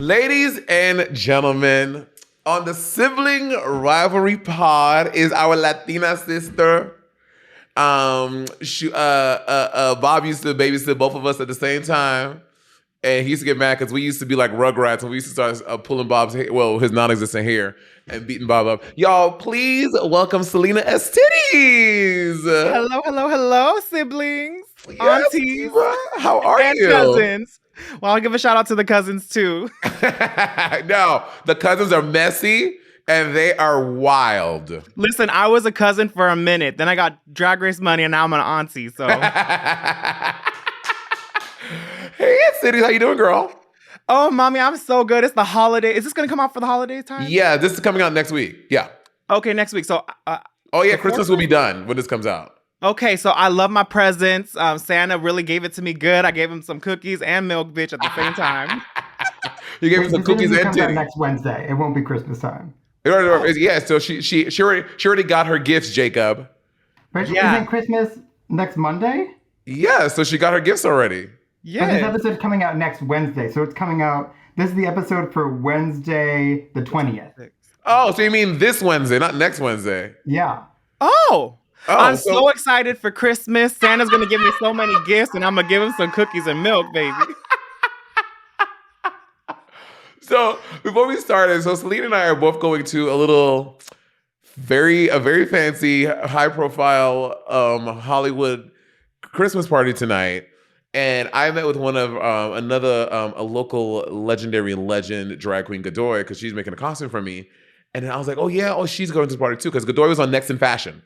Ladies and gentlemen, on the Sibling Rivalry pod is our Latina sister. Bob used to babysit both of us at the same time. And he used to get mad because we used to be like Rugrats and we used to start pulling Bob's hair, well, his non-existent hair, and beating Bob up. Y'all, please welcome Salina EsTitties. Hello, hello, hello, siblings, Yes, aunties, Diva. How are and you? cousins. Well, I'll give a shout out to the cousins too. No, the cousins are messy and they are wild. Listen, I was a cousin for a minute. Then I got Drag Race money and now I'm an auntie. So, Hey, EsTitties, how you doing, girl? oh, mommy, I'm so good. It's the holiday. Is this going to come out for the holiday time? Yeah, this is coming out next week. Yeah. Okay, next week. So, Oh, yeah, Christmas will be done when this comes out. okay, so I love my presents. Santa really gave it to me good. I gave him some cookies and milk, bitch, at the same time. You gave me some cookies and comes out titties. next Wednesday. It won't be Christmas time. Yeah, so she already got her gifts, Jacob. But Yeah. isn't Christmas next Monday? Yeah, so she got her gifts already. But this Yeah. episode's coming out next Wednesday, so it's coming out. This is the episode for Wednesday, the 20th. Oh, so you mean this Wednesday, not next Wednesday? Yeah. Oh, I'm so- so excited for Christmas. Santa's going to give me so many gifts and I'm going to give him some cookies and milk, baby. So before we started, so Salina and I are both going to a very fancy, high profile Hollywood Christmas party tonight. And I met with one of a local legendary legend drag queen, Godoy, because she's making a costume for me. And then I was like, she's going to the party too, because Godoy was on Next in Fashion.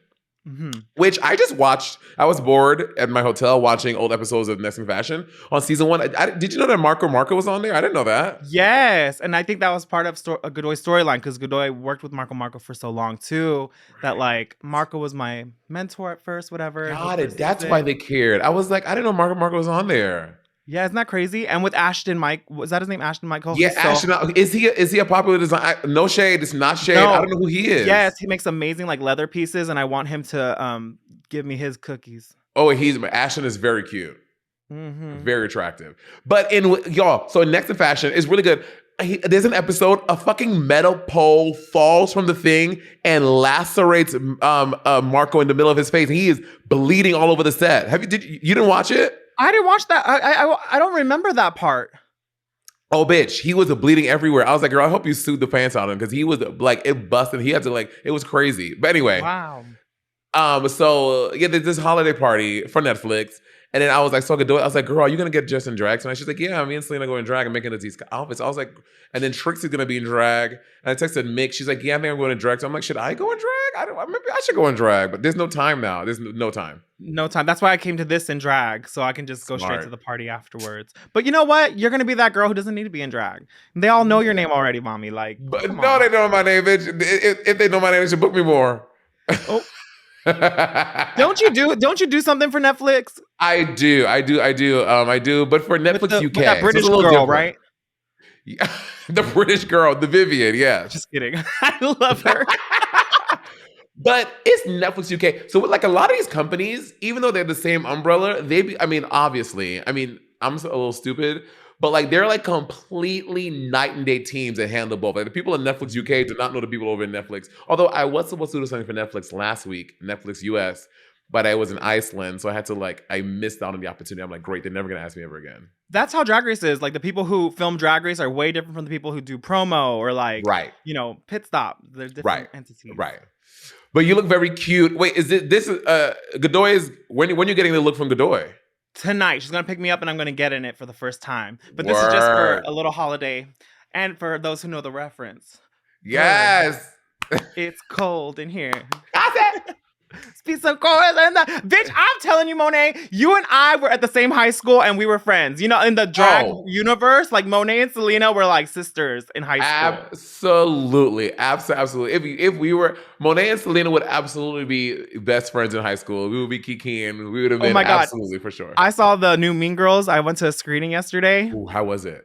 Mm-hmm. Which I just watched. I was bored at my hotel watching old episodes of Next in Fashion on season 1. Did you know that Marco was on there? I didn't know that. Yes, and I think that was part of Godoy's storyline because Godoy worked with Marco for so long too that like Marco was my mentor at first, whatever. Got it. That's why they cared. I was like, I didn't know Marco was on there. Yeah, isn't that crazy? And with Ashton Mike, was that his name? Ashton Mike? Yeah, Ashton. Is he a popular designer? No shade. It's not shade. No. I don't know who he is. Yes, he makes amazing like leather pieces, and I want him to give me his cookies. Oh, Ashton is very cute. Mm-hmm. Very attractive. But so Next in Fashion is really good. There's an episode, a fucking metal pole falls from the thing and lacerates Marco in the middle of his face. He is bleeding all over the set. You didn't watch it? I didn't watch that. I don't remember that part. Oh, bitch. He was bleeding everywhere. I was like, girl, I hope you sued the pants out of him because he was like, it busted. He had to it was crazy. But anyway. Wow. So yeah, there's this holiday party for Netflix. And then I was like, so I could do it. I was like, girl, are you going to get dressed in drag tonight? She's like, yeah, me and Salina go in drag and making these outfits. I was like, and then Trixie's going to be in drag. And I texted Mick. She's like, yeah, I think I'm going in drag. So I'm like, should I go in drag? Maybe I should go in drag. But there's no time now. There's no time. No time. That's why I came to this in drag. So I can just go straight Smart. to the party afterwards. But you know what? You're going to be that girl who doesn't need to be in drag. They all know your name already, mommy. Like, But come no, on. they know my name, bitch. If they know my name, they should book me more. Oh. Don't you do something for Netflix? I do. But for Netflix With UK, that British so it's a little girl, different. right? Yeah, the British girl, the Vivian, yeah. Just kidding. I love her. But it's Netflix UK. So with like a lot of these companies, even though they're the same umbrella, obviously, I'm a little stupid, but like they're like completely night and day teams that handle both. Like the people in Netflix UK do not know the people over in Netflix. Although I was supposed to do something for Netflix last week, Netflix US, but I was in Iceland, so I missed out on the opportunity. I'm like, great, they're never gonna ask me ever again. That's how Drag Race is. Like the people who film Drag Race are way different from the people who do promo or like, Right. Pit stop. They're different entities. Right. But you look very cute. Wait, Godoy is when you getting the look from Godoy? Tonight, she's gonna pick me up and I'm gonna get in it for the first time. But this is just for a little holiday, and for those who know the reference. Yes. It's cold in here. I said. It's so cold in the bitch. I'm telling you, Monet. You and I were at the same high school and we were friends. In the drag universe, like Monet and Salina were like sisters in high school. Absolutely. If we were, Monet and Salina would absolutely be best friends in high school. We would be kikiing. We would have been absolutely for sure. I saw the new Mean Girls. I went to a screening yesterday. Ooh, how was it?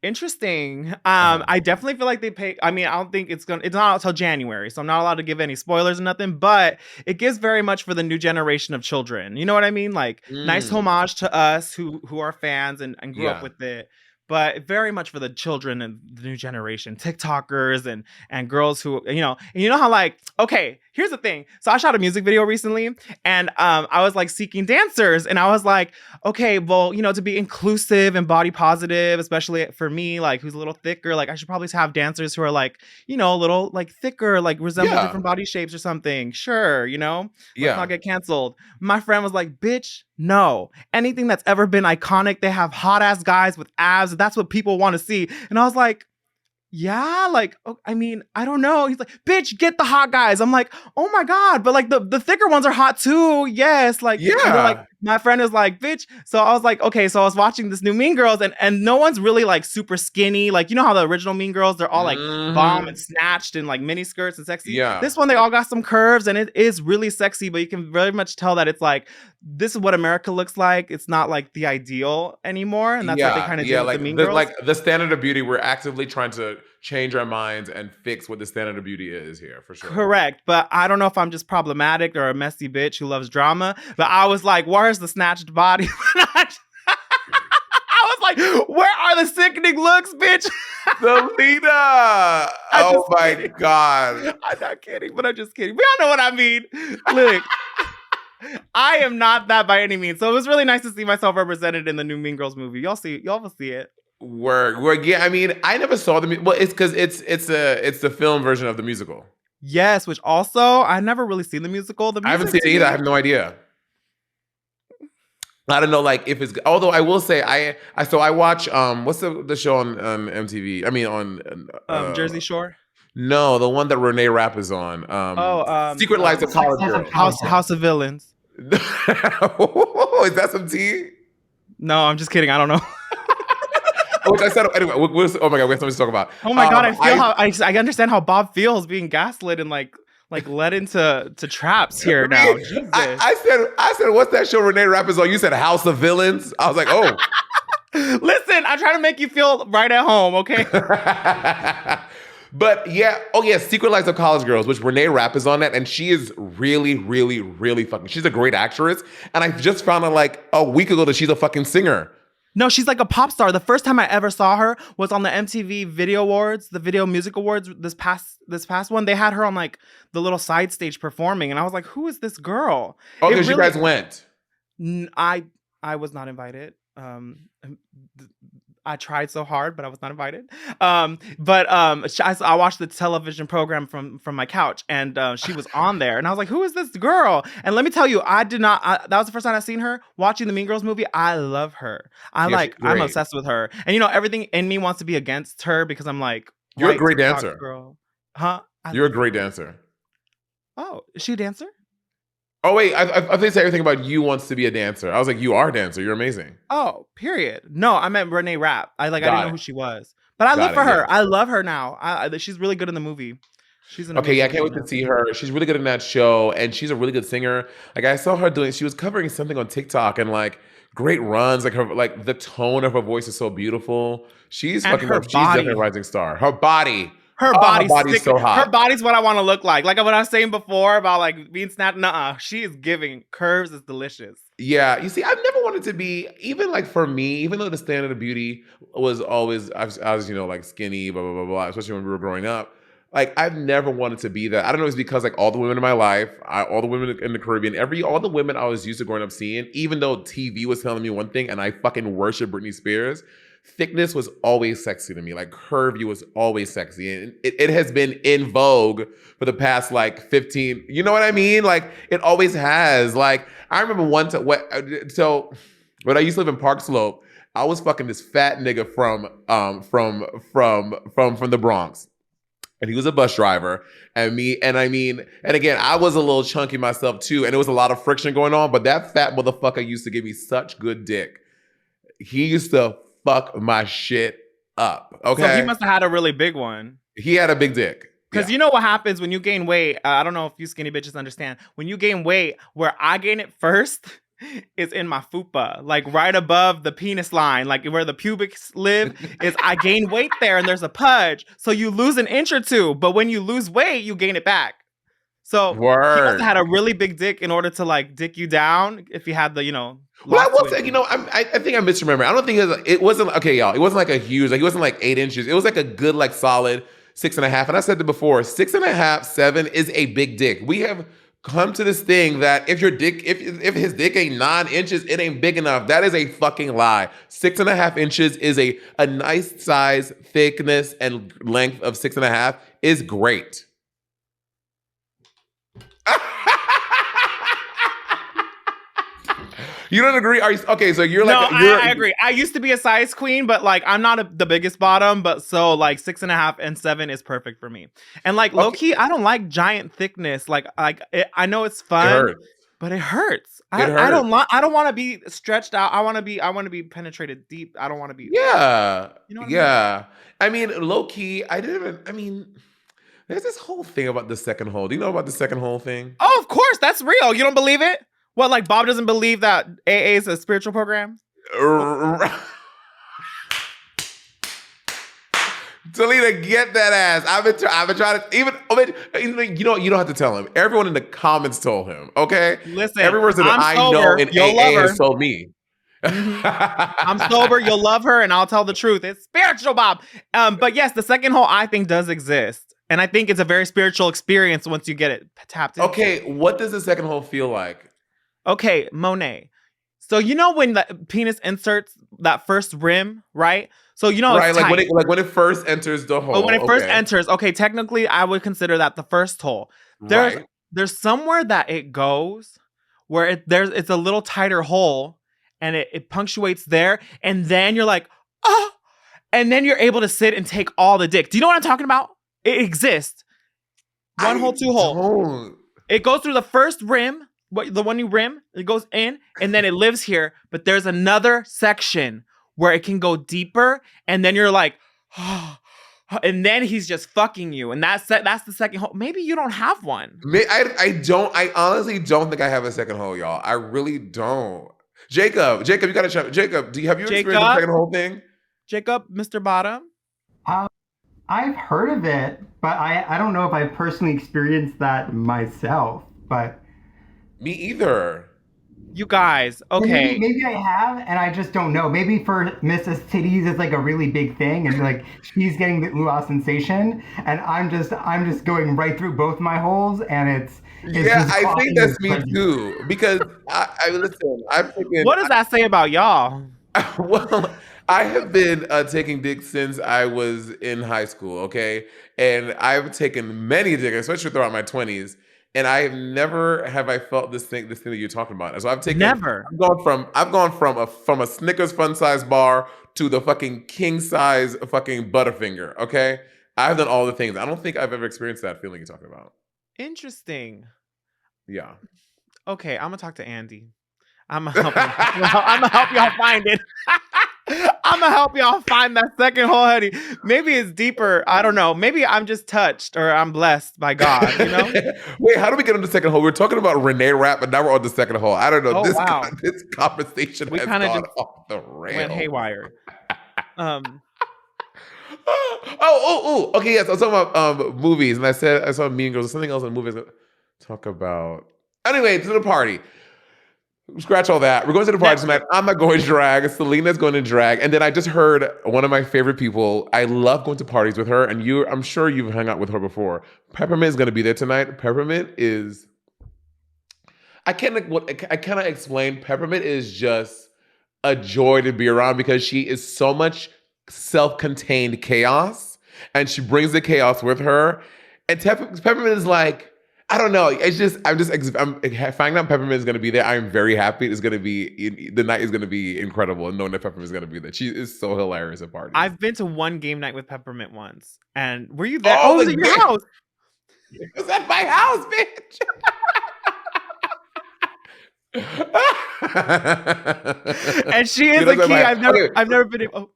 Interesting. I definitely feel like they pay. I don't think it's not out till January, so I'm not allowed to give any spoilers or nothing, but it gives very much for the new generation of children. You know what I mean? Like nice homage to us who are fans and grew up with it. but very much for the children and the new generation, TikTokers and girls who, and you know how like, okay, here's the thing. So I shot a music video recently, and I was like seeking dancers, and I was like, okay, well, to be inclusive and body positive, especially for me, like who's a little thicker, like I should probably have dancers who are like, a little like thicker, like resemble different body shapes or something. Sure, let's not get canceled. My friend was like, bitch, no. Anything that's ever been iconic, they have hot ass guys with abs. That's what people want to see. And I was like, yeah, like, I mean, I don't know. He's like, bitch, get the hot guys. I'm like, oh my God. But like the thicker ones are hot too. Yes. Like, like my friend is like, bitch. So I was like, okay. So I was watching this new Mean Girls and no one's really like super skinny. Like, you know how the original Mean Girls, they're all like bomb and snatched and like mini skirts and sexy. Yeah. This one, they all got some curves and it is really sexy, but you can very much tell that it's like, this is what America looks like. It's not like the ideal anymore. And that's what they kind of do with the Mean Girls. Like the standard of beauty, we're actively trying to change our minds and fix what the standard of beauty is here, for sure. Correct. But I don't know if I'm just problematic or a messy bitch who loves drama. But I was like, where's the snatched body? I was like, where are the sickening looks, bitch? Salina! Oh my God. I'm not kidding, but I'm just kidding. We all know what I mean. Look. I am not that by any means. So it was really nice to see myself represented in the new Mean Girls movie. Y'all will see it. Word. Yeah, I mean, I never saw well, it's because it's the film version of the musical. Yes, which also I never really seen the musical. I haven't seen it either. I have no idea. I don't know, like if it's. Although I will say, I watch what's the show on MTV? I mean on Jersey Shore. No, the one that Renee Rapp is on. Secret Lives of College Girls. House of Villains. Is that some tea? No, I'm just kidding. I don't know. Which I said anyway. Oh my God, we have something to talk about. Oh my God, I understand how Bob feels being gaslit and like led into traps here now. Jesus. I said, what's that show Renee Rapp is on? You said House of Villains. I was like, oh. Listen, I'm trying to make you feel right at home, okay? But yeah, Secret Lives of College Girls, which Renee Rapp is on that, and she is really, really, really fucking. She's a great actress, and I just found out like a week ago that she's a fucking singer. No, she's like a pop star. The first time I ever saw her was on the MTV Video Awards, the Video Music Awards. This past one, they had her on like the little side stage performing, and I was like, "Who is this girl?" Oh, because you guys went. I was not invited. I tried so hard, but I was not invited. I watched the television program from my couch, and she was on there, and I was like, "Who is this girl?" And let me tell you, I did not. That was the first time I've seen her watching the Mean Girls movie. I love her. I'm obsessed with her, and everything in me wants to be against her because I'm like, you're a great dancer, girl. Huh? You're a great dancer. Oh, is she a dancer? Oh wait, I think everything about you wants to be a dancer. I was like, you are a dancer. You're amazing. Oh, period. No, I meant Renee Rapp. I didn't know who she was, but I live for her. Yeah. I love her now. She's really good in the movie. She's an okay. Yeah, I can't wait to see her. She's really good in that show, and she's a really good singer. Like I saw her she was covering something on TikTok, and like great runs. Like the tone of her voice is so beautiful. She's fucking. She's definitely a rising star. Her body. Her body's so hot. Her body's what I want to look like. Like what I was saying before about like being snapped. Nuh-uh. She is giving curves. Is delicious. Yeah. You see, I've never wanted to be, even like for me, even though the standard of beauty was always, I was like skinny, blah, blah, blah, blah, especially when we were growing up. Like I've never wanted to be that. I don't know. It's because like all the women in my life, all the women in the Caribbean, all the women I was used to growing up seeing, even though TV was telling me one thing and I fucking worship Britney Spears, thickness was always sexy to me. Like curvy was always sexy. And it has been in vogue for the past like 15, you know what I mean? Like it always has. Like I remember one time, so when I used to live in Park Slope, I was fucking this fat nigga from the Bronx. And he was a bus driver. And again, I was a little chunky myself too. And there was a lot of friction going on, but that fat motherfucker used to give me such good dick. He used to fuck my shit up. Okay. So he must have had a really big one. He had a big dick. Because you know what happens when you gain weight? I don't know if you skinny bitches understand. When you gain weight, where I gain it first is in my fupa, like right above the penis line, like where the pubics live. Is I gain weight there, and there's a pudge, so you lose an inch or two. But when you lose weight, you gain it back. So he must have Word. had a really big dick in order to like dick you down if he had the, Well, I lost will two say, inches. I think I misremember. I don't think it wasn't okay, y'all. It wasn't like a huge, like it wasn't like 8 inches. It was like a good, like solid 6.5. And I said it before, 6.5, 7 is a big dick. We have come to this thing that if your dick, if his dick ain't 9 inches, it ain't big enough. That is a fucking lie. 6.5 inches is a nice size, thickness, and length of 6.5 is great. You don't agree? Are you okay? So you're No, like you're I agree. I used to be a size queen, but like I'm not the biggest bottom, but so like 6.5 and 7 is perfect for me. And like low okay. key, I don't like giant thickness. I know it's It fun, hurts. but it hurts. It I don't hurts. want. I don't want to be stretched out. I want to be penetrated deep. I don't want to be. Yeah, You know what I mean? yeah. I mean, low key, I didn't even. I mean, there's this whole thing about the second hole. Do you know about the second hole thing? Oh, of course, that's real. You don't believe it? What? Like Bob doesn't believe that AA is a spiritual program? Salina, get that ass. I've been trying to even. You don't have to tell him. Everyone in the comments told him. Okay, Listen, every person that I'm I know sober. in You'll love AA her. has told me. Mhm. I'm sober. You'll love her, and I'll tell the truth. It's spiritual, Bob. But yes, the second hole I think does exist, and I think it's a very spiritual experience once you get it tapped into. Okay, what does the second hole feel like? Okay, Monet. So you know when the penis inserts that first rim, right? So you know it's Right, tight. like when it first enters the But when hole. it first Okay, enters, okay, technically I would consider that the first hole. There's right. there's somewhere that it goes where it's a little tighter hole and it punctuates there, and then you're like, oh, and then you're able to sit and take all the dick. Do you know what I'm talking about? It exists. One hole, I two hole. don't. It goes through the first rim, the one you rim, it goes in, and then it lives here. But there's another section where it can go deeper, and then you're like, oh, and then he's just fucking you, and that's the second hole. Maybe you don't have one. I don't. I honestly don't think I have a second hole, y'all. I really don't. Jacob, you gotta check. Jacob, have you experienced the Jacob, second hole thing? Jacob, Mr. Bottom. Um, I've heard of it, but I don't know if I personally experienced that myself. But Me either. You guys, or maybe okay. maybe I have, and I just don't know. Maybe for Mrs. Titties, it's like a really big thing, and like she's getting the ooh sensation, and I'm just going right through both my holes, and it's Yeah, just I think causing this that's me crazy. too. Because I listen. I'm thinking. What does that say about y'all? Well, I have been taking dick since I was in high school, okay? And I've taken many dick, especially throughout my 20s. And I have never have I felt this thing that you're talking about. So Never. I've gone from a Snickers fun size bar to the fucking king size fucking Butterfinger, okay? I've done all the things. I don't think I've ever experienced that feeling you're talking about. Interesting. Yeah. Okay, I'm gonna talk to Andy. I'm gonna help him. I'm gonna help y'all find it. I'm gonna help y'all find that second hole, honey. Maybe it's deeper. I don't know. Maybe I'm just touched or I'm blessed by God. You know? Wait, how do we get on the second hole? We're talking about Renee Rapp, but now we're on the second hole. I don't know. Oh wow, This conversation we has kind of gone just off the went rails. haywire. Um, Okay, yes. I was talking about movies, and I said I saw Mean Girls. Something else in movies. Talk about. Anyway, to the party. Scratch all that. We're going to the party next tonight. I'm not going to drag. Selena's going to drag. And then I just heard one of my favorite people. I love going to parties with her, and I'm sure you've hung out with her before. Peppermint is going to be there tonight. Peppermint is. I cannot explain. Peppermint is just a joy to be around because she is so much self-contained chaos, and she brings the chaos with her. And Peppermint is like, I don't know. I'm finding out Peppermint is going to be there. I'm very happy. It's going to be the night is going to be incredible, and knowing that Peppermint is going to be there. She is so hilarious at parties. I've been to one game night with Peppermint once, and were you there? Oh, Oh, it was at your house. it was at my house, bitch. And she is You a know, key. okay. I've never been. Oh,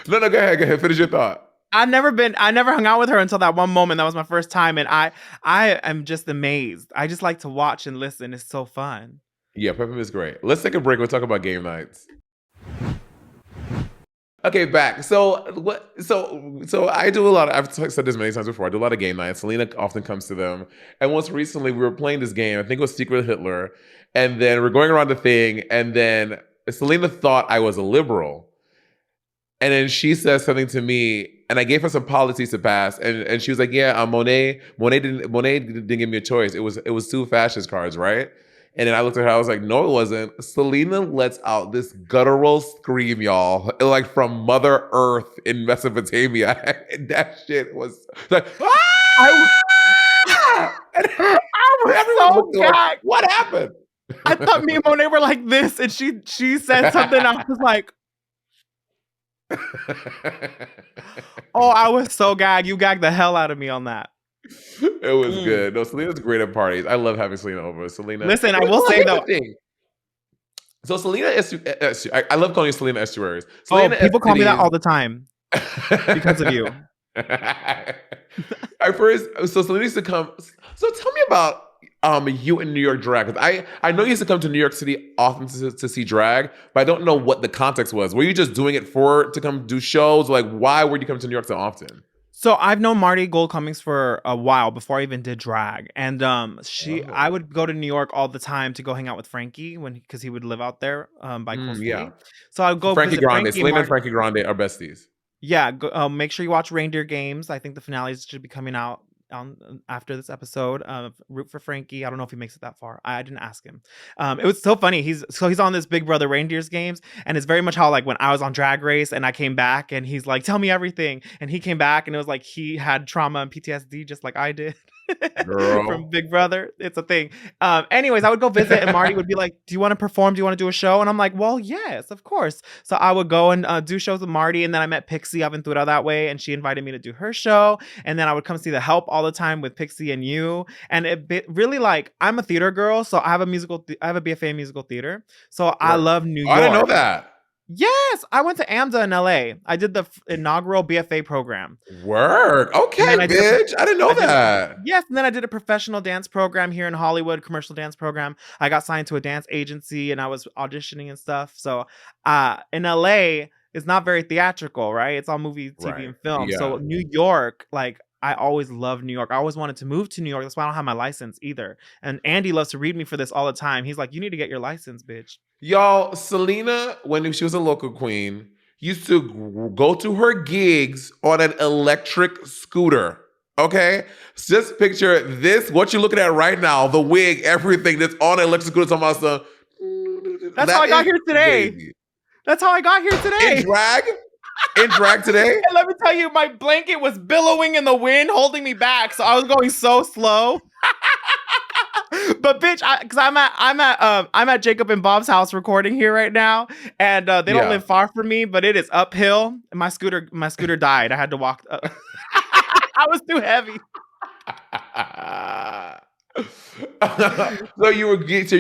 No, go ahead, go ahead. Finish your thought. I never hung out with her until that one moment. That was my first time, and I am just amazed. I just like to watch and listen. It's so fun. Yeah, Peppermint is great. Let's take a break. We'll talk about game nights. Okay, back. So what? So I do a lot. Said this many times before. I do a lot of game nights. Selena often comes to them. And once recently, we were playing this game. I think it was Secret Hitler. And then we're going around the thing. And then Selena thought I was a liberal. And then she says something to me, and I gave her some policies to pass. And she was like, "Yeah, Monet didn't give me a choice. It was two fascist cards, right?" And then I looked at her. I was like, "No, it wasn't." Selena lets out this guttural scream, y'all, like from Mother Earth in Mesopotamia. And that shit was like, I, ah! And I was everyone so looked like, gagged. "What happened?" I thought me and Monet were like this, and she said something. I was like, oh, I was so gagged. You gagged the hell out of me on that. It was good. No, Selena's great at parties. I love having Selena over. Selena. Listen, I Well, will say here's though. the thing. So Selena I love calling you Selena Estuaries. Oh, Selena people call me that EsTitties. all the time because of you. I first, so Selena used to come. So tell me about you in New York drag. 'Cause I know you used to come to New York City often to see drag, but I don't know what the context was. Were you just doing it to come do shows? Like, why would you come to New York so often? So I've known Marty Gold Cummings for a while before I even did drag, and I Oh, would go to New York all the time to go hang out with Frankie because he would live out there by yeah. coastal. So I'd So go Frankie visit Grande, Frankie and Selena and Marty. Frankie Grande are besties. Yeah, make sure you watch Reindeer Games. I think the finales should be coming out after this episode. Root for Frankie. I don't know if he makes it that far. I didn't ask him. It was so funny. He's on this Big Brother Reindeers Games, and it's very much how like when I was on Drag Race and I came back, and he's like, "Tell me everything," and he came back, and it was like he had trauma and PTSD just like I did. From Girl. Big Brother. It's a thing. Anyways, I would go visit and Marty would be like, "Do you want to perform? Do you want to do a show?" And I'm like, "Well, yes, of course." So I would go and do shows with Marty. And then I met Pixie Aventura that way. And she invited me to do her show. And then I would come see The Help all the time with Pixie and you. And really like, I'm a theater girl. So I have a BFA in musical theater. So I Word. love New Oh, I didn't know York. that. Yes, I went to AMDA in LA. I did the inaugural BFA program. Word. And Okay, then bitch. I didn't know that. yes, and then I did a professional dance program here in Hollywood, commercial dance program. I got signed to a dance agency and I was auditioning and stuff. So in LA, it's not very theatrical, right? It's all movie, TV, Right. and film. So Yeah. New York, like I always loved New York. I always wanted to move to New York. That's why I don't have my license either. And Andy loves to read me for this all the time. He's like, "You need to get your license, bitch." Y'all, Selena, when she was a local queen, used to go to her gigs on an electric scooter. Okay? Just picture this, what you're looking at right now, the wig, everything that's on an electric scooter. Talking about some, That's how that I got is here today. baby. That's how I got here In today. drag? In drag today? And let me tell you, my blanket was billowing in the wind, holding me back. So I was going so slow. But bitch, because I'm at Jacob and Bob's house recording here right now, and they don't Yeah. live far from me, but it is uphill. And my scooter died. I had to walk. I was too heavy. So you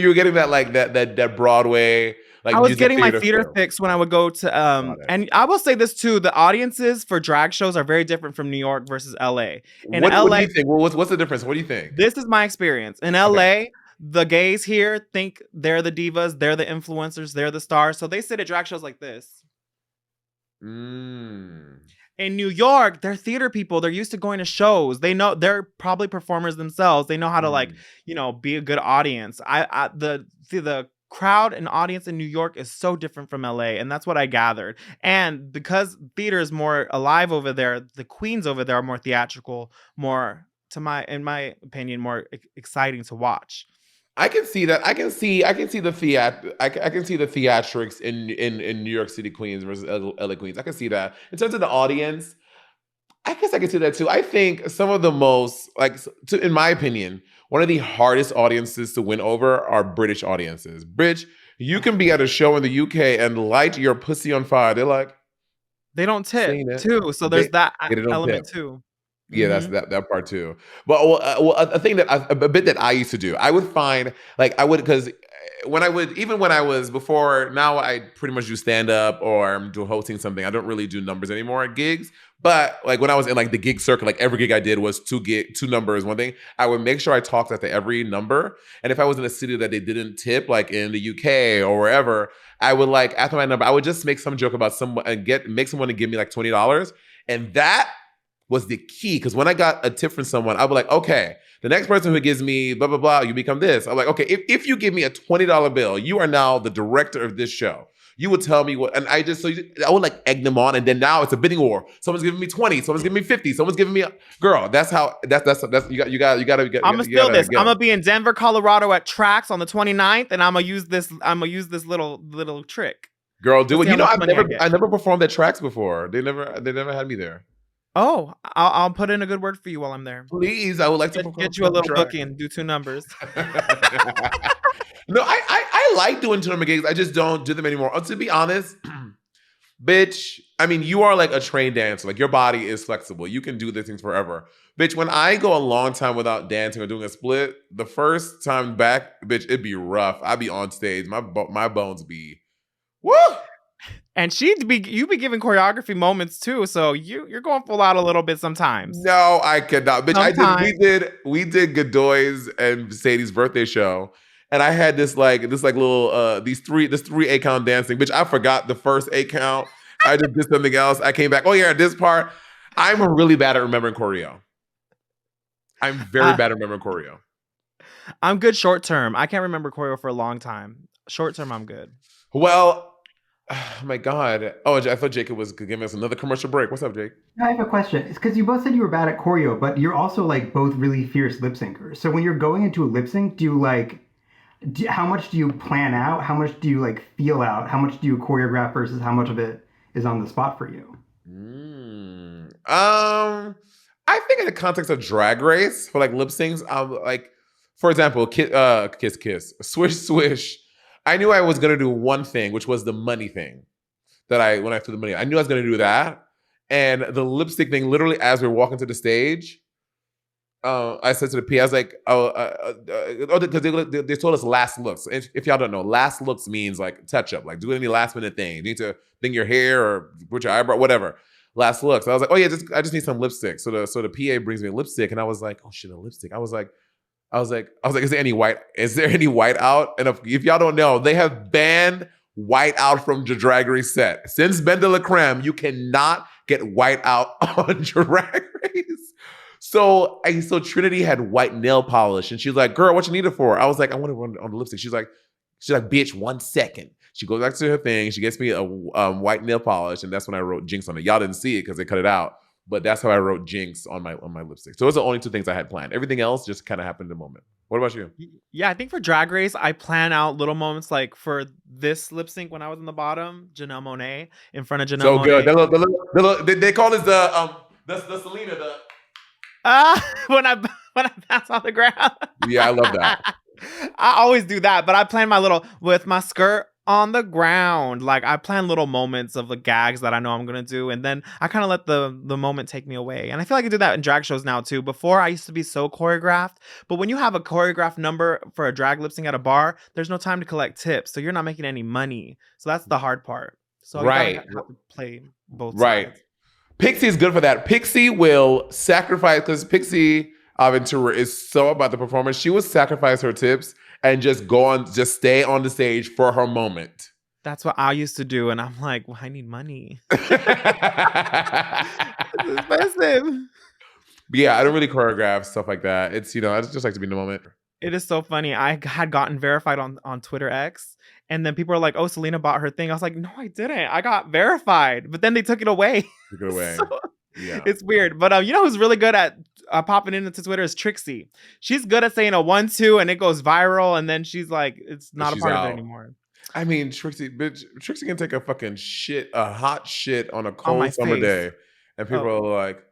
were getting that like that Broadway like I was music getting my theater feel. fix when I would go to Got it. and I will say this too: the audiences for drag shows are very different from New York versus LA. In What LA, do you think? What's the difference? What do you think? this is my experience. In LA, the gays here think they're the divas, they're the influencers, they're the stars. So they sit at drag shows like this. Mm. In New York, they're theater people. They're used to going to shows. They know they're probably performers themselves. They know how to like, be a good audience. The crowd and audience in New York is so different from LA, and that's what I gathered. And because theater is more alive over there, the queens over there are more theatrical, more in my opinion, more exciting to watch. I can see that. I can see the I can see the theatrics in New York City Queens versus LA Queens. I can see that. In terms of the audience, I guess I can see that too. I think some of the most in my opinion, one of the hardest audiences to win over are British audiences. Bitch, you can be at a show in the UK and light your pussy on fire. They're like, They don't tip seen it. too, so there's that They don't element tip. too. Yeah, that's that part too. But a thing that a bit that I used to do, I would find because when I would, even when I was before, now I pretty much do stand up or I'm do hosting something. I don't really do numbers anymore at gigs. But like when I was in like the gig circle, like every gig I did was two numbers, one thing. I would make sure I talked after every number. And if I was in a city that they didn't tip, like in the UK or wherever, I would like after my number, I would just make some joke about someone and make someone to give me like $20. And that was the key. Because when I got a tip from someone, I would like, okay, the next person who gives me blah, blah, blah, you become this. I'm like, okay, if you give me a $20 bill, you are now the director of this show. You would tell me what, and I just, I would like egg them on. And then now it's a bidding war. Someone's giving me 20, someone's giving me 50, someone's giving me, girl, that's how, that's, you gotta I'm gonna steal this. I'm gonna be in Denver, Colorado at Trax on the 29th, and I'm gonna use this little trick. Girl, do it. You know, I never performed at Trax before. They never had me there. Oh, I'll put in a good word for you while I'm there. Please, I would like to get you a little booking, do 2 numbers. No, I like doing tournament gigs. I just don't do them anymore. To be honest, bitch, I mean, you are like a trained dancer. Like your body is flexible. You can do these things forever. Bitch, when I go a long time without dancing or doing a split, the first time back, bitch, it'd be rough. I'd be on stage. My bones be, woo! And you be giving choreography moments too, so you're going full out a little bit sometimes. No, I cannot. Bitch, we did Godoy's and Sadie's birthday show. And I had this little this 3 8 count dancing. Bitch, I forgot the first 8 count. I just did something else. I came back. Oh yeah, this part. I'm really bad at remembering choreo. I'm very bad at remembering choreo. I'm good short term. I can't remember choreo for a long time. Short term, I'm good. Well, oh my God. Oh, I thought Jacob was giving us another commercial break. What's up, Jake? I have a question. It's because you both said you were bad at choreo, but you're also like both really fierce lip syncers. So when you're going into a lip sync, how much do you plan out? How much do you like feel out? How much do you choreograph versus how much of it is on the spot for you? I think in the context of Drag Race for like lip syncs, like, for example, kiss, kiss, swish, swish. I knew I was gonna do one thing, which was the money thing. When I threw the money, I knew I was gonna do that. And the lipstick thing, literally, as we were walking to the stage, I said to the P, I was like, because they told us last looks. If y'all don't know, last looks means like touch up, like do any last minute thing. You need to thing your hair or put your eyebrow, whatever. Last looks. I was like, oh yeah, I just need some lipstick. So the PA brings me a lipstick, and I was like, oh shit, a lipstick. I was like, is there any white? Is there any white out? And if y'all don't know, they have banned white out from the Drag Race set. Since Ben de la Creme, you cannot get white out on Drag Race. So Trinity had white nail polish, and she was like, "Girl, what you need it for?" I was like, "I want to run on the lipstick." She's like, "Bitch, 1 second." She goes back to her thing. She gets me a white nail polish, and that's when I wrote Jinx on it. Y'all didn't see it because they cut it out, but that's how I wrote Jinx on my lipstick. So those are the only 2 things I had planned. Everything else just kind of happened in the moment. What about you? Yeah, I think for Drag Race, I plan out little moments like for this lip sync when I was in the bottom, Janelle Monáe in front of Janelle Monáe. So good. They call this the Salina when I pass on the ground. Yeah, I love that. I always do that, but I plan my little with my skirt on the ground. Like I plan little moments of the gags that I know I'm gonna do, and then I kind of let the moment take me away. And I feel like I do that in drag shows now too. Before I used to be so choreographed, but when you have a choreographed number for a drag lip sync at a bar, there's no time to collect tips, so you're not making any money. So that's the hard part. So right, you have to play both right. sides. Pixie is good for that. Pixie will sacrifice, because Pixie Aventura is so about the performance. She will sacrifice her tips and just stay on the stage for her moment. That's what I used to do, and I'm like, well, I need money. It's expensive. Yeah, I don't really choreograph stuff like that. It's, I just like to be in the moment. It is so funny. I had gotten verified on Twitter X, and then people are like, "Oh, Salina bought her thing." I was like, "No, I didn't. I got verified," but then they took it away. Took it away. So, yeah, it's weird. But who's really good at popping into Twitter is Trixie. She's good at saying a 1-2 and it goes viral, and then she's like, it's not a part of it anymore. I mean, Trixie can take a fucking shit, a hot shit on a cold summer day, and people are like,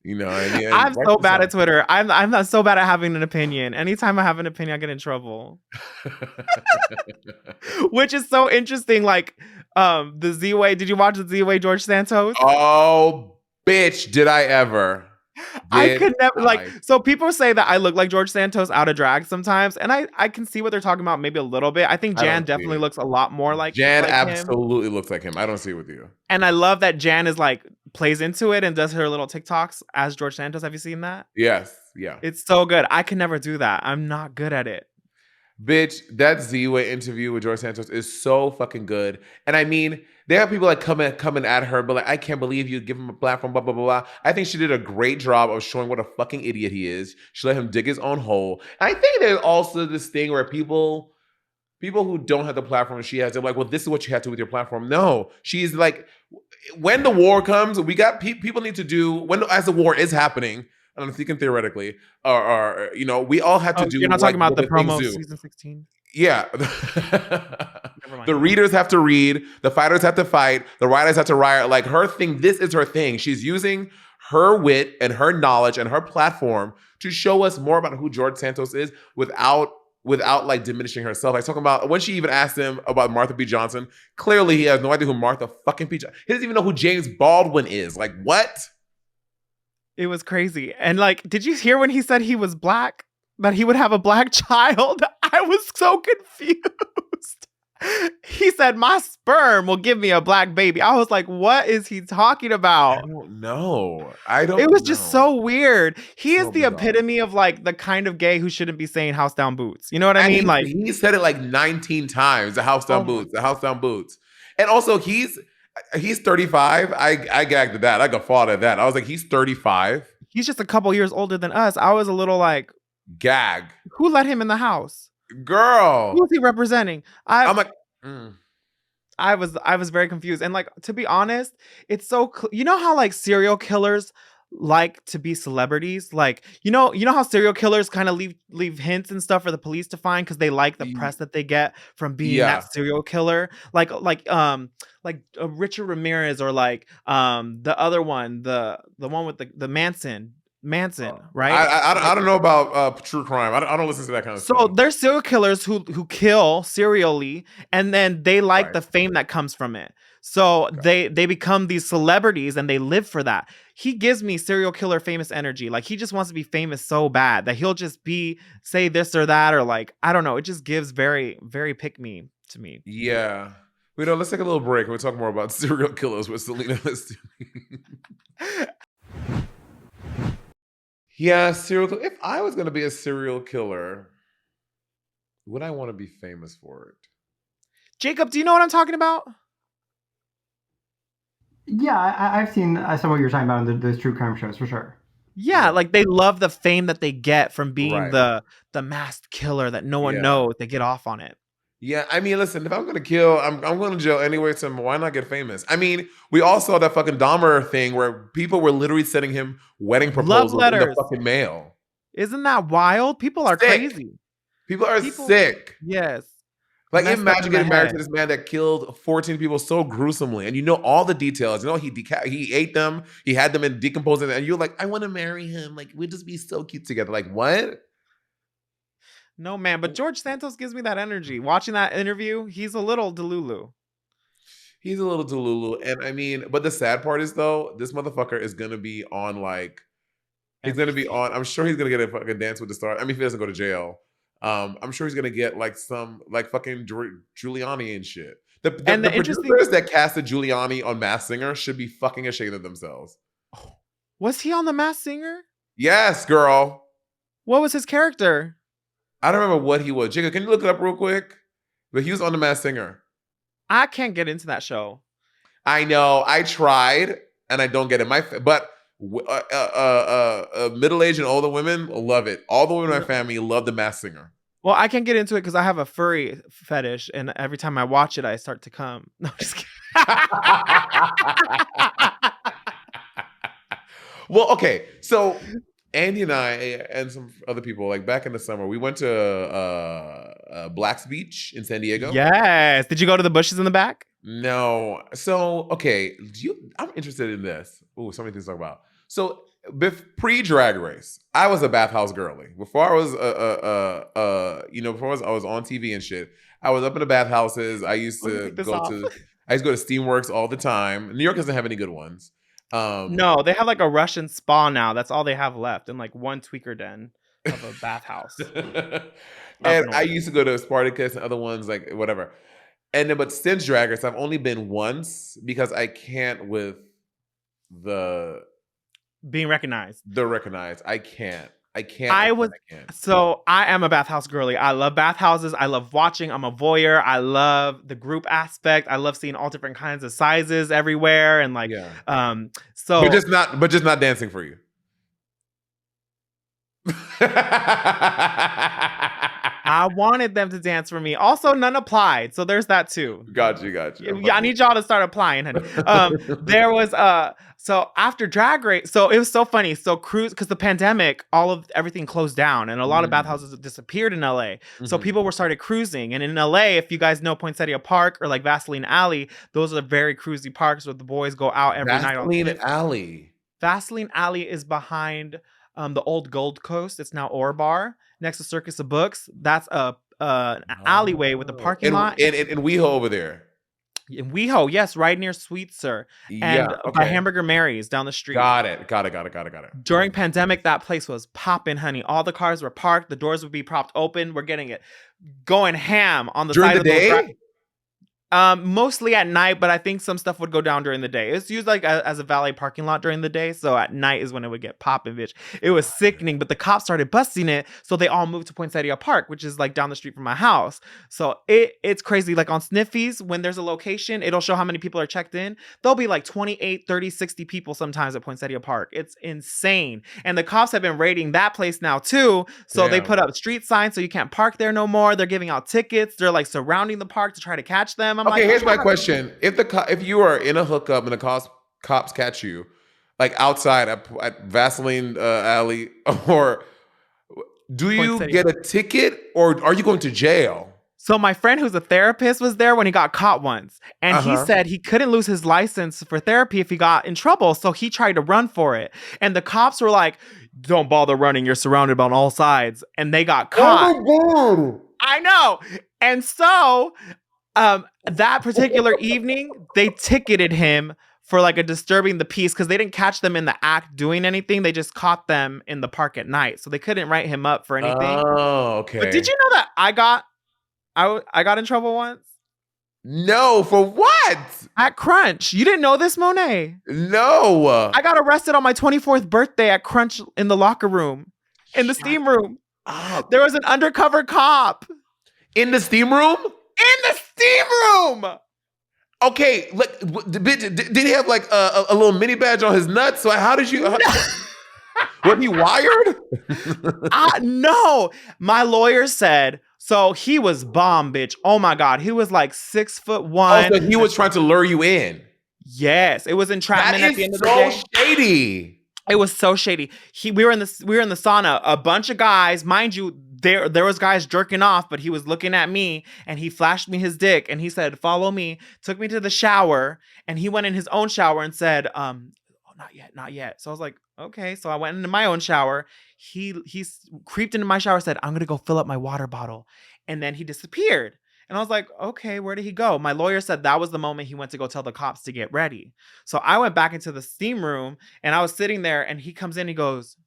I'm so bad at Twitter. I'm not so bad at having an opinion. Anytime I have an opinion, I get in trouble. Which is so interesting. Like, the Z-Way. Did you watch the Z-Way George Santos? Oh, bitch, did I ever. I Did could never I? so people say that I look like George Santos out of drag sometimes, and I can see what they're talking about maybe a little bit. I think I Jan don't see definitely it. looks a lot more Jan like him. absolutely looks like him. I don't see it with you. And I love that Jan is like plays into it and does her little TikToks as George Santos. Have you seen that? Yes. Yeah. It's so good. I can never do that. I'm not good at it. Bitch, that Z-Way interview with George Santos is so fucking good. And I mean, there are people like coming at her, but like, I can't believe you give him a platform, blah, blah, blah, blah. I think she did a great job of showing what a fucking idiot he is. She let him dig his own hole. And I think there's also this thing where people who don't have the platform she has, they're like, well, this is what you have to do with your platform. No, she's like, when the war comes, we got people need to do, as the war is happening, I'm thinking theoretically, or we all have to Oh, do you're not like talking about what the the things promo do. season 16? Yeah. Never mind. The readers have to read, the fighters have to fight, the writers have to write. Like her thing, this is her thing. She's using her wit and her knowledge and her platform to show us more about who George Santos is without like diminishing herself. Like talking about when she even asked him about Martha B. Johnson, clearly he has no idea who Martha fucking P. He doesn't even know who James Baldwin is. Like what? It was crazy. And like, did you hear when he said he was black? That he would have a black child? I was so confused. He said, my sperm will give me a black baby. I was like, what is he talking I about? don't know. I don't It was know. just so weird. He is So the bizarre. epitome of like the kind of gay who shouldn't be saying house down boots. You know what I mean? Like he said it like 19 times. The house Oh down my- boots. The house down boots. And also he's 35. I gagged at that. I guffawed at that. I was like, he's 35. he's just a couple years older than us. I was a little like, Gag. who let him in the house? Girl. Who is he representing? I'm like, I was very confused. And like, to be honest, it's so you know how like serial killers like to be celebrities? Like, you know how serial killers kind of leave hints and stuff for the police to find because they like the press that they get from being Yeah. that serial killer. Like Richard Ramirez, or like the other one, the one with the Manson, right? I don't know about true crime. I don't listen to that kind of So stuff. there's serial killers who kill serially, and then they like Right. the fame that comes from it. So they become these celebrities and they live for that. He gives me serial killer famous energy. Like he just wants to be famous so bad that he'll just say this or that, or like, I don't know. It just gives very, very pick me to me. Yeah. Let's take a little break. We'll talk more about serial killers with Salina. Yeah, serial killer. If I was going to be a serial killer, would I want to be famous for it? Jacob, do you know what I'm talking about? Yeah, I've seen some of what you're talking about in those true crime shows for sure. Yeah, like they love the fame that they get from being Right. the masked killer that no one Yeah. knows. They get off on it. Yeah, I mean, listen, if I'm gonna kill, I'm going to jail anyway, so why not get famous? I mean, we all saw that fucking Dahmer thing where people were literally sending him wedding proposals in the letters. fucking mail. Isn't that wild? People are Sick. crazy. People are sick. Yes. Like, Messed up imagine in the getting married head. to this man that killed 14 people so gruesomely, and you know all the details. You know he ate them, he had them in decomposing, and you're like, I want to marry him. Like, we'd just be so cute together. Like, what? No, man. But George Santos gives me that energy. Watching that interview, he's a little delulu. He's a little delulu. And I mean, but the sad part is though, this motherfucker is gonna be on like, he's gonna be on. I'm sure he's gonna get a fucking Dance with the Stars. I mean, if he doesn't go to jail, I'm sure he's gonna get like some like fucking Giuliani and shit. The producers that casted Giuliani on Masked Singer should be fucking ashamed of themselves. Was he on The Masked Singer? Yes, girl. What was his character? I don't remember what he was. Jacob, can you look it up real quick? But he was on The Masked Singer. I can't get into that show. I know. I tried, and I don't get it. But middle-aged and older women love it. All the women in my family love The Masked Singer. Well, I can't get into it because I have a furry fetish, and every time I watch it, I start to come. No, I'm just kidding. Well, okay. So Andy and I and some other people, like back in the summer, we went to Black's Beach in San Diego. Yes. Did you go to the bushes in the back? No. So, okay. I'm interested in this. Ooh, so many things to talk about. So, pre-Drag Race, I was a bathhouse girly. Before I was, before I was on TV and shit, I was up in the bathhouses. I used to go to Steamworks all the time. New York doesn't have any good ones. Um, No, they have like a Russian spa now. That's all they have left, and like one tweaker den of a bathhouse up and I north. used to go to Spartacus and other ones like whatever. And then, but since Drag Race, I've only been once because I can't with the Being recognized. the recognized. I can't. I can't. I I can't. was I can't. so I am a bathhouse girly. I love bathhouses. I love watching. I'm a voyeur. I love the group aspect. I love seeing all different kinds of sizes everywhere and like Yeah. so But just not dancing for you. I wanted them to dance for me. Also, none applied. So there's that too. Got you. Yeah, I need y'all to start applying, honey. There was so after Drag Race, so it was so funny. So cruise because the pandemic, everything closed down, and a lot of bathhouses disappeared in LA. So people were started cruising, and in LA, if you guys know Poinsettia Park or like Vaseline Alley, those are very cruisy parks where the boys go out every night. Vaseline Alley. Vaseline Alley is behind the old Gold Coast. It's now Ore Bar next to Circus of Books. That's an alleyway with a parking lot. In WeHo over there. In WeHo, yes, right near Sweet Sir. And by Hamburger Mary's down the street. Got it. During pandemic, that place was popping, honey. All the cars were parked. The doors would be propped open. We're getting it going ham on the During side the of the day? Mostly at night, but I think some stuff would go down during the day. It's used like as a valet parking lot during the day, so at night is when it would get popping, bitch. It was sickening, but the cops started busting it, so they all moved to Poinsettia Park, which is like down the street from my house. So it's crazy. Like on Sniffies, when there's a location, it'll show how many people are checked in. There'll be like 28, 30, 60 people sometimes at Poinsettia Park. It's insane. And the cops have been raiding that place now too, so they put up street signs so you can't park there no more. They're giving out tickets. They're like surrounding the park to try to catch them. I'm Okay, like, here's my question: if you are in a hookup and the cops catch you, like outside at Vaseline Alley, or do you get a ticket, or are you going to jail? So my friend who's a therapist was there when he got caught once, and he said he couldn't lose his license for therapy if he got in trouble, so he tried to run for it, and the cops were like, "Don't bother running. You're surrounded on all sides," and they got caught. Oh my God. I know, and so. That particular evening, they ticketed him for like a disturbing the peace because they didn't catch them in the act doing anything. They just caught them in the park at night, so they couldn't write him up for anything. Oh, okay. But did you know that I got in trouble once? No, for what? At Crunch. You didn't know this, Monet? No. I got arrested on my 24th birthday at Crunch in the locker room, in the steam room. There was an undercover cop in the steam room. In the steam room. Okay, like, did he have like a little mini badge on his nuts? So how did you? Was he wired? No, my lawyer said so. He was bomb, bitch. Oh my God, he was like 6'1". Oh, so he was trying to lure you in. Yes, it was entrapment at the end of the day. So shady. It was so shady. We were in the sauna. A bunch of guys, mind you. There was guys jerking off, but he was looking at me and he flashed me his dick and he said, "Follow me." Took me to the shower and he went in his own shower and said, "Oh, not yet." So I was like, "Okay." So I went into my own shower. He creeped into my shower, said, "I'm gonna go fill up my water bottle," and then he disappeared. And I was like, "Okay, where did he go?" My lawyer said that was the moment he went to go tell the cops to get ready. So I went back into the steam room and I was sitting there and he comes in, he goes,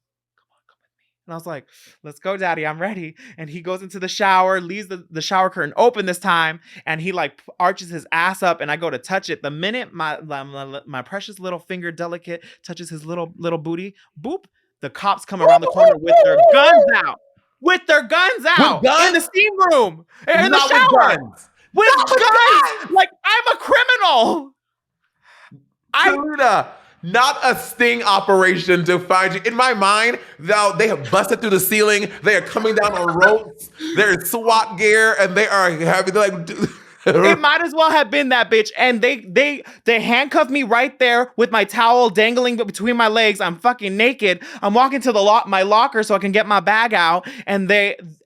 and I was like, "Let's go, daddy. I'm ready." And he goes into the shower, leaves the shower curtain open this time. And he like arches his ass up and I go to touch it. The minute my precious little finger delicate touches his little booty, boop, the cops come around the corner with their guns out. With their guns out. In the steam room. In the shower. With guns. Like, I'm a criminal. Salina, not a sting operation to find you. In my mind, they have busted through the ceiling. They are coming down on ropes. They're SWAT gear, and they are having like. It might as well have been that, bitch. And they handcuffed me right there with my towel dangling between my legs. I'm fucking naked. I'm walking to my locker so I can get my bag out. And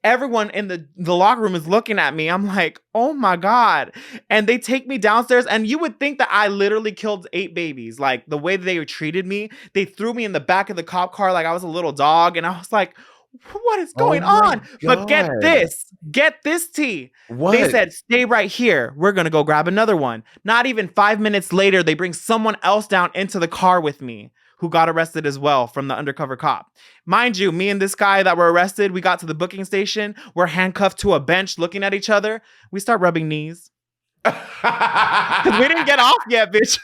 everyone in the locker room is looking at me. I'm like, oh my God. And they take me downstairs. And you would think that I literally killed 8 babies. Like the way they treated me, they threw me in the back of the cop car like I was a little dog. And I was like, what is Oh going my on? But god. get this tea. They What? said, stay right here. We're going to go grab another one. Not even 5 minutes later, they bring someone else down into the car with me who got arrested as well from the undercover cop. Mind you, me and this guy that were arrested, we got to the booking station. We're handcuffed to a bench looking at each other. We start rubbing knees. Because we didn't get off yet, bitch.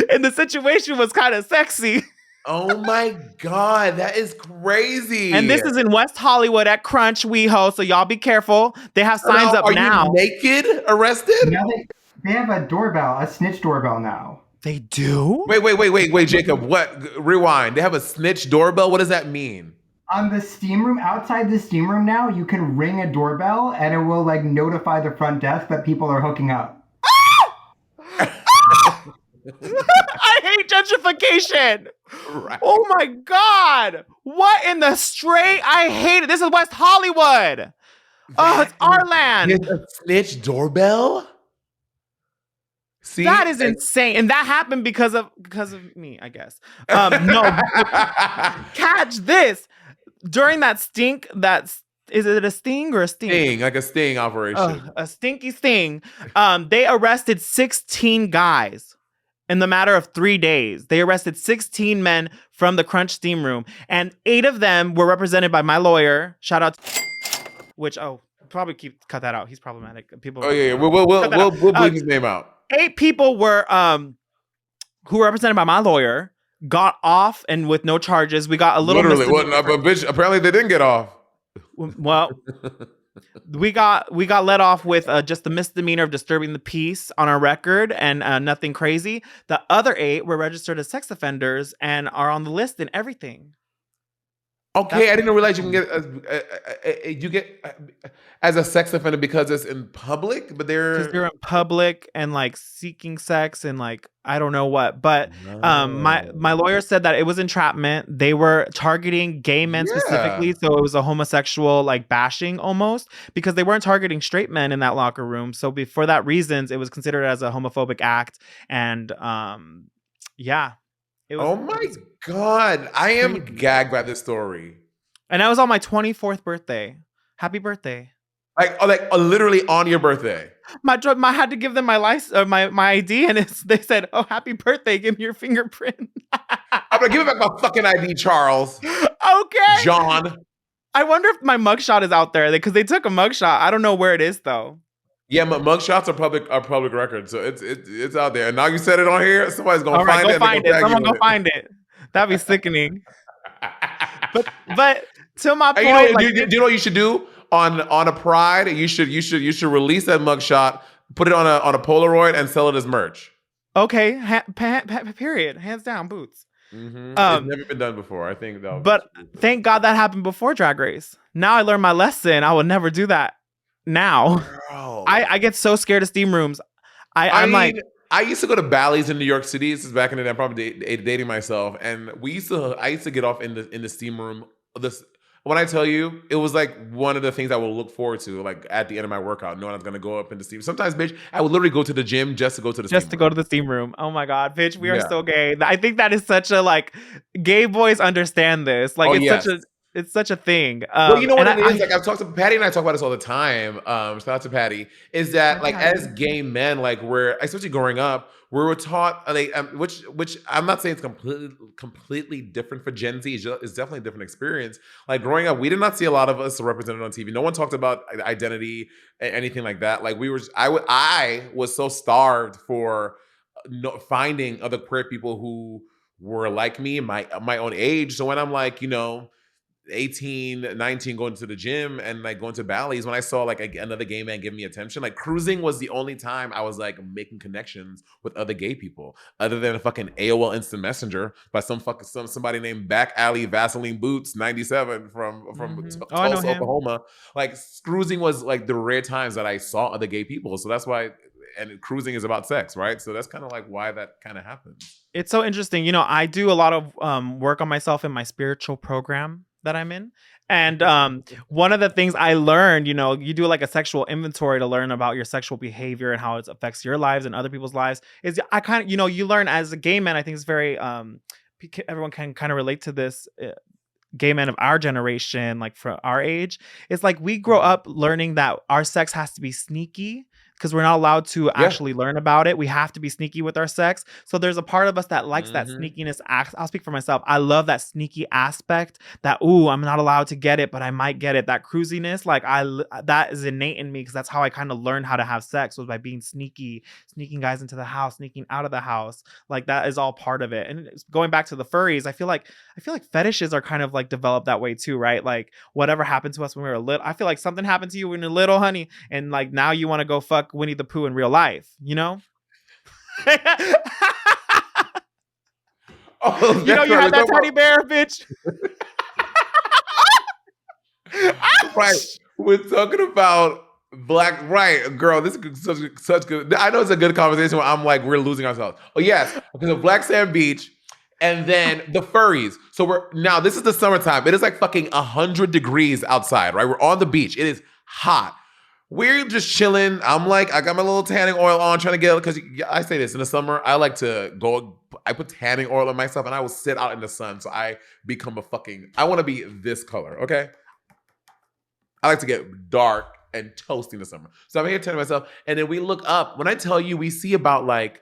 And the situation was kind of sexy. Oh my god, that is crazy. And this is in West Hollywood at Crunch, WeHo, so y'all be careful. They have signs up are now. you naked arrested? Now they have a doorbell, a snitch doorbell now. They do? Wait, Jacob. What? Rewind. They have a snitch doorbell. What does that mean? On the steam room, outside the steam room now, you can ring a doorbell and it will like notify the front desk that people are hooking up. I hate gentrification. Right. Oh my God. What in the straight? I hate it. This is West Hollywood. Oh, it's our land. There's a snitch doorbell? See? That is insane. And that happened because of me, I guess. No. Catch this. During that stink, is it a sting or a stink? Sting, like a sting operation. A stinky sting. They arrested 16 guys in the matter of 3 days. They arrested 16 men from the Crunch steam room, and 8 of them were represented by my lawyer. Shout out to which, probably cut that out. He's problematic. People. Oh yeah, we'll bleep his name out. 8 people were who were represented by my lawyer got off and with no charges. We got a little literally. But bitch, apparently they didn't get off. Well, we got let off with just the misdemeanor of disturbing the peace on our record and nothing crazy. The other 8 were registered as sex offenders and are on the list and everything. Okay, I didn't realize you can get as a sex offender because it's in public, but they're in public and like seeking sex and like I don't know what. But my lawyer said that it was entrapment. They were targeting gay men specifically, so it was a homosexual like bashing almost because they weren't targeting straight men in that locker room. So for that reasons, it was considered as a homophobic act. And yeah. Oh my God. I am gagged by this story. And that was on my 24th birthday. Happy birthday. Like literally on your birthday. I had to give them my license, my ID, and they said, "Oh, happy birthday! Give me your fingerprint." I'm gonna give it back my fucking ID, Charles. Okay, John. I wonder if my mugshot is out there because they took a mugshot. I don't know where it is though. Yeah, mugshots are public record, so it's out there. And now you said it on here, somebody's gonna find it. Someone go find it. That'd be sickening. but to my point, do you know what you should do on a Pride? You should release that mugshot, put it on a Polaroid, and sell it as merch. Okay, period. Hands down, boots. Mm-hmm. It's never been done before. I think that. But thank God that happened before Drag Race. Now I learned my lesson. I would never do that. Now, I get so scared of steam rooms. I'm like. I used to go to Bally's in New York City. This is back in the day. I'm probably dating myself, and I used to get off in the steam room. When I tell you, it was like one of the things I would look forward to, like at the end of my workout, knowing I was gonna go up in the steam. Sometimes, bitch, I would literally go to the gym just to go to the steam room. Oh my God, bitch, we are so gay. I think that is such a like gay boys understand this. Like it's such a thing. Well, you know what it is? Like I've talked to Patty and I talk about this all the time. Shout out to Patty. Is that like as gay men, like especially growing up, we were taught which I'm not saying it's completely different for Gen Z. It's definitely a different experience. Like growing up, we did not see a lot of us represented on TV. No one talked about identity, anything like that. Like I was so starved for finding other queer people who were like me, my own age. So when I'm like, 18, 19, going to the gym and like going to Bally's, when I saw like another gay man give me attention, like cruising was the only time I was like making connections with other gay people, other than a fucking AOL Instant Messenger by somebody named Back Alley Vaseline Boots 97 from Tulsa, Oklahoma. Like cruising was like the rare times that I saw other gay people. So that's why. And cruising is about sex, right? So that's kind of like why that kind of happens. It's so interesting. I do a lot of work on myself in my spiritual program that I'm in. And one of the things I learned, you do like a sexual inventory to learn about your sexual behavior and how it affects your lives and other people's lives. Is I kind of, you learn as a gay man, I think it's very, everyone can kind of relate to this. gay men of our generation, like for our age, it's like we grow Mhm. up learning that our sex has to be sneaky because we're not allowed to Yeah. actually learn about it. We have to be sneaky with our sex. So there's a part of us that likes that Mhm. sneakiness. I'll speak for myself. I love that sneaky aspect that, ooh, I'm not allowed to get it, but I might get it. That cruisiness, like that is innate in me because that's how I kind of learned how to have sex, was by being sneaky, sneaking guys into the house, sneaking out of the house. Like that is all part of it. And going back to the furries, I feel like fetishes are kind of like developed that way too, right? Like whatever happened to us when we were little, I feel like something happened to you when you're little, honey, and like now you want to go fuck Winnie the Pooh in real life, you know? Oh, You know that's you right. had We're that talking teddy bear, bitch. right. We're talking about black. Right, girl. This is such good. I know it's a good conversation where I'm like, we're losing ourselves. Oh yes, because of Black Sand Beach, and then the furries. So we're now. This is the summertime. It is like fucking 100 degrees outside. Right, we're on the beach. It is hot. We're just chilling. I'm like, I got my little tanning oil on, trying to get, because I say this in the summer, I like to go, I put tanning oil on myself and I will sit out in the sun. So I become I want to be this color, okay? I like to get dark and toasty in the summer. So I'm here telling myself, and then we look up. When I tell you, we see about like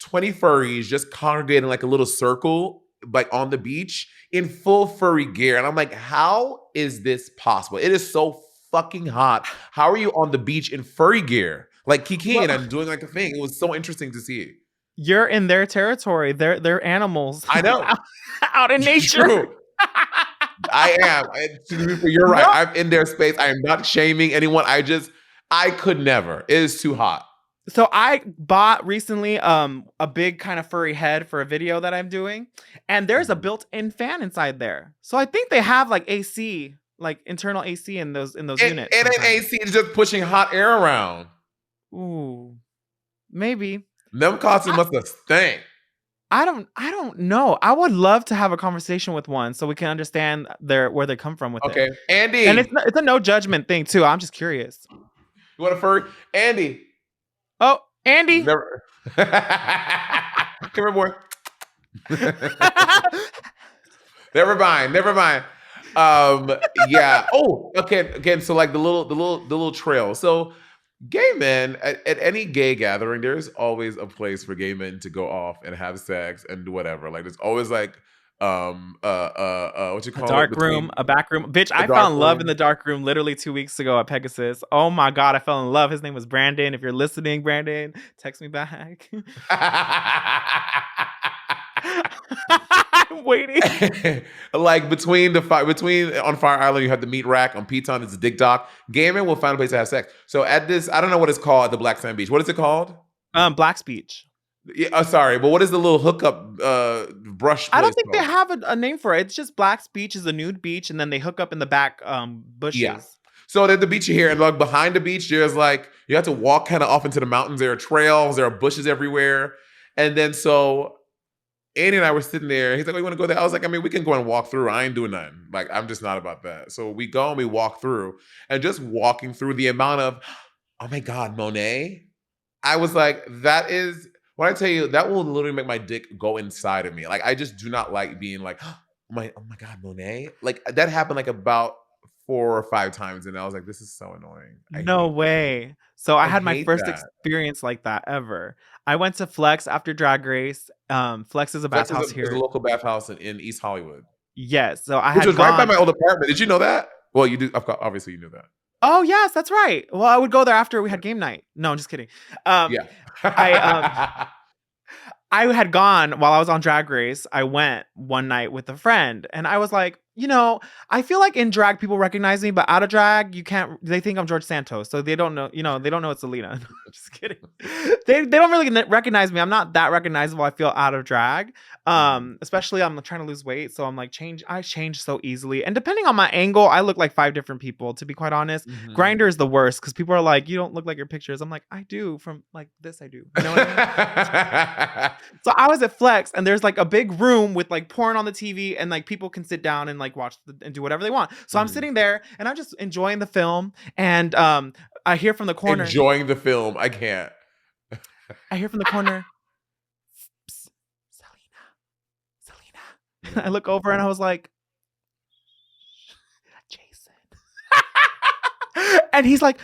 20 furries just congregating like a little circle, like on the beach in full furry gear. And I'm like, how is this possible? It is so fucking hot. How are you on the beach in furry gear? Like Kikiing Well, and doing like a thing. It was so interesting to see. you're in their territory. They're animals I know. out, out in nature. True. I am. You're right. No. I'm in their space. I am not shaming anyone. I could never. It is too hot. So I bought recently a big kind of furry head for a video that I'm doing, and there's a Mhm. built-in fan inside there. So I think they have like AC, like internal AC in those units And an sometimes. AC is just pushing hot air around. Ooh, maybe. Them costumes I, must have stank. I don't know. I would love to have a conversation with one so we can understand where they come from with it. Okay. And it's Andy, it's a no judgment thing too. I'm just curious. you want a furry? Andy. Oh, Andy. Never. Come here, boy. Never mind. Never mind. Yeah. Oh, okay. Again, so like the little trail. So gay men at any gay gathering, there's always a place for gay men to go off and have sex and do whatever. Like there's always like what you A call it dark room, between a back room. Bitch, a I fell dark in love in the room. dark room literally 2 weeks ago at Pegasus. Oh my God, I fell in love. His name was Brandon. If you're listening, Brandon, text me back. I'm waiting. Like between on Fire Island, you have the meat rack. On Piton, it's a dick dock. Gay men will find a place to have sex. So at this, I don't know what it's called, the Black Sand Beach. What is it called? Black Speech. Yeah, sorry, but what is the little hookup brush I don't place think they called? have a name for it. It's just Black Beach is a nude beach, and then they hook up in the back Yeah. bushes. So at the beach here, and like behind the beach, there's like you have to walk kind of off into the mountains. There are trails, there are bushes everywhere, and then so Andy and I were sitting there. He's like, "Oh, you want to go there?" I was like, "I mean, we can go and walk through. I ain't doing nothing. Like, I'm just not about that." So we go and we walk through, and just walking through the amount of, oh my God, Monet. I was like, that is when I tell you that will literally make my dick go inside of me. Like, I just do not like being like, oh my God, Monet. Like that happened like about 4 or 5 times, and I was like, this is so annoying. I No hate that. way. So I I had my hate first that. experience like that ever. I went to Flex after Drag Race. Flex is a Flex bathhouse is a here. local bathhouse in East Hollywood, Yes. So I which had was right by my gone. old apartment. Did you know that? Well, you do. Of course, obviously, you knew that. Oh yes, that's right. Well, I would go there after we had game night. No, I'm just kidding. Um, Yeah. I I had gone while I was on Drag Race. I went one night with a friend, and I was like, I feel like in drag people recognize me, but out of drag, you can't. They think I'm George Santos, so they don't know. They don't know it's Salina. Just kidding. They don't really recognize me. I'm not that recognizable. I feel out of drag. Mhm, Especially I'm trying to lose weight, so I'm like I change so easily, and depending on my angle, I look like 5 different people. To be quite honest, mhm. Grinder is the worst because people are like, you don't look like your pictures. I'm like, I do from like this. I do. You know what I mean? So I was at Flex, and there's like a big room with like porn on the TV, and like people can sit down and like watch and do whatever they want. So I'm Mhm. sitting there and I'm just enjoying the film, and I hear from the corner, Enjoying the film. I can't. I hear from the corner, "Psst, Selena, Selena." I Mhm. look over and I was like, And I